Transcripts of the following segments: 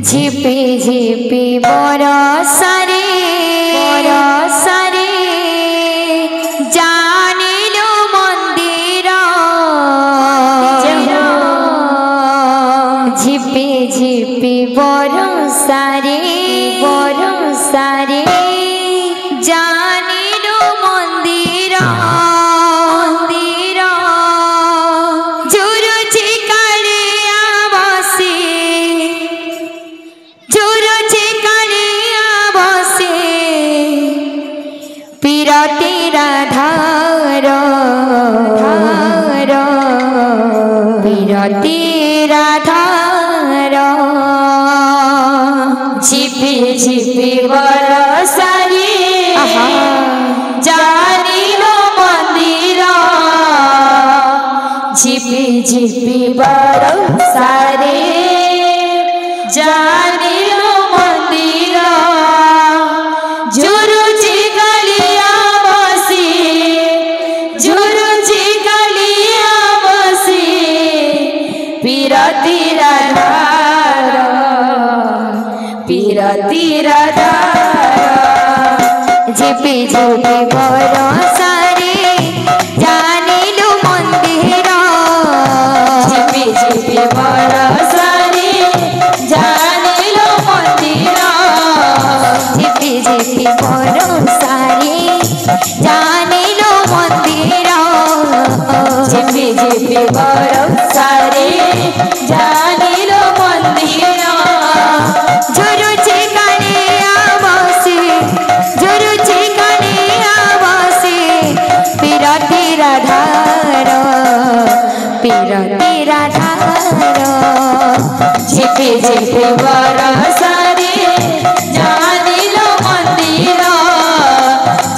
झिपि झिपि बरसारे जानिलु मंदिर झिपि झिपि बरसारे जानिलु मंदिर झुरुची कालिया बसे पीरती राधार पीरती राधार झिपि झिपि बरसारे जानिलो मंदिर झिपि झिपि बरसारे जानिलो मंदिर झुरुची कालिया बसे पीरती राधार झिपि झिपि बरसारे जानिलु मंदिर झिपि झिपि बरसारे जानिलु मंदिर झिपि झिपि बरसारे जानिलु मंदिर झिपि झिपि बरसारे जानिलु मंदिर झुरुची कालिया बसे पीरती राधार झिपि झिपि बरसारे जानिलो मंदिर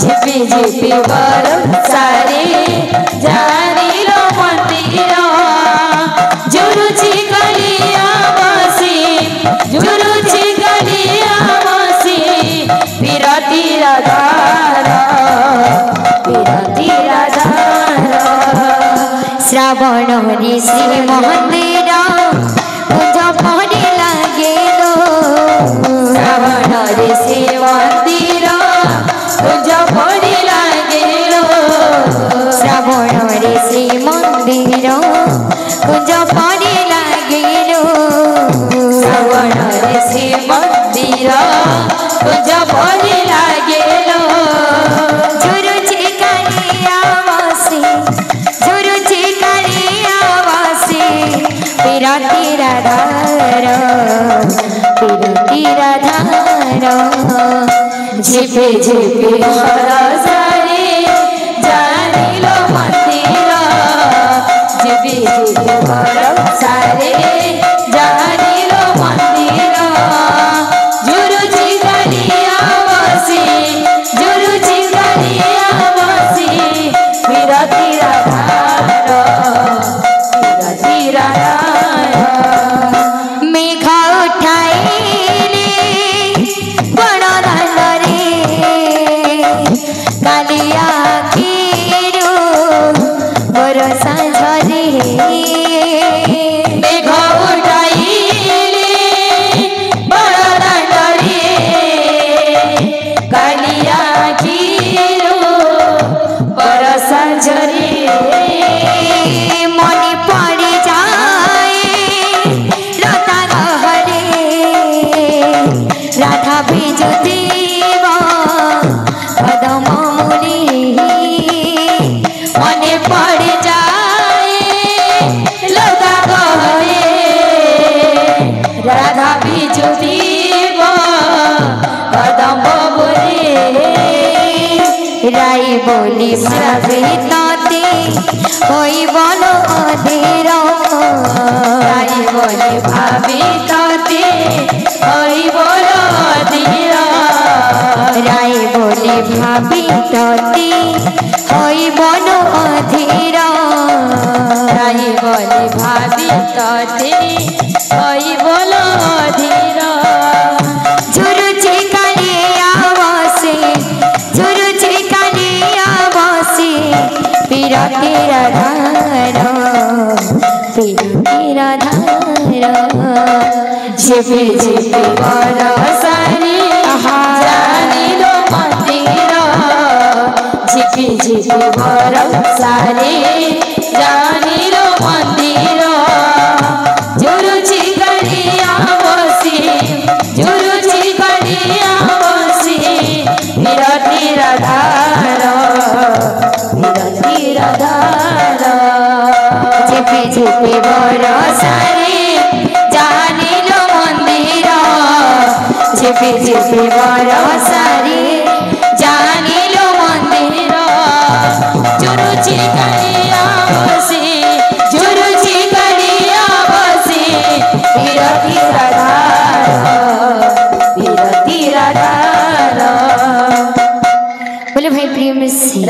झिपि झिपि बरसारे जानिलो मंदिर झुरुची कालिया बसे पीरती राधार श्रावण ऋषि मंदिर कुंज पड़े लगे श्रावण ऋषि मंदिर कुंज पड़े लगे श्रावण ऋषि मंदिर कुंज पड़े लगे श्रावण ऋषि मंदिर कुंज पड़े लगे झुरुची कालिया बसे पीरती राधार झिपि झिपि बरसारे जानिलो मंदिर झिपि झिपि बरसारे जानिलो मंदिर झुरुची कालिया बसे पीरती राधार मेघ उठाइले गणदानरे कालिया खीरू बरसा झरे मेघ उठाइले गणदानरे कालिया खीरू बरसा झरे मनी पड़ी जाए लता गहरे राधा भिजुदेव कदम मुनि मनी पड़ी जाए लता गहरे राधा भिजुदेव कदम मुनि राई बोली भावे ताते होई बोलो अधीर राई बोली भावे ताते होई बोलो अधीर राई बोली भावे ताते होई बोलो अधीर राई बोली भावे ताते होई बोलो अधीर झुरुची कालिया बसे पीरती राधार झिपि झिपी झिपी बरसारे जानिलो मंदिर झिपी झिपी बरसारे जानिलो मंदिर झुरुची गरिया बसी झुरुची गरिया बसी विरती राधार झिपी झिपी बरसारे जानिलो मंदिर झिपी झिपी बरसारे जानिलो मंदिर झुरुची गरिया बसी झुरुची गरिया बसी विरती राधार बोले भाई प्रेम से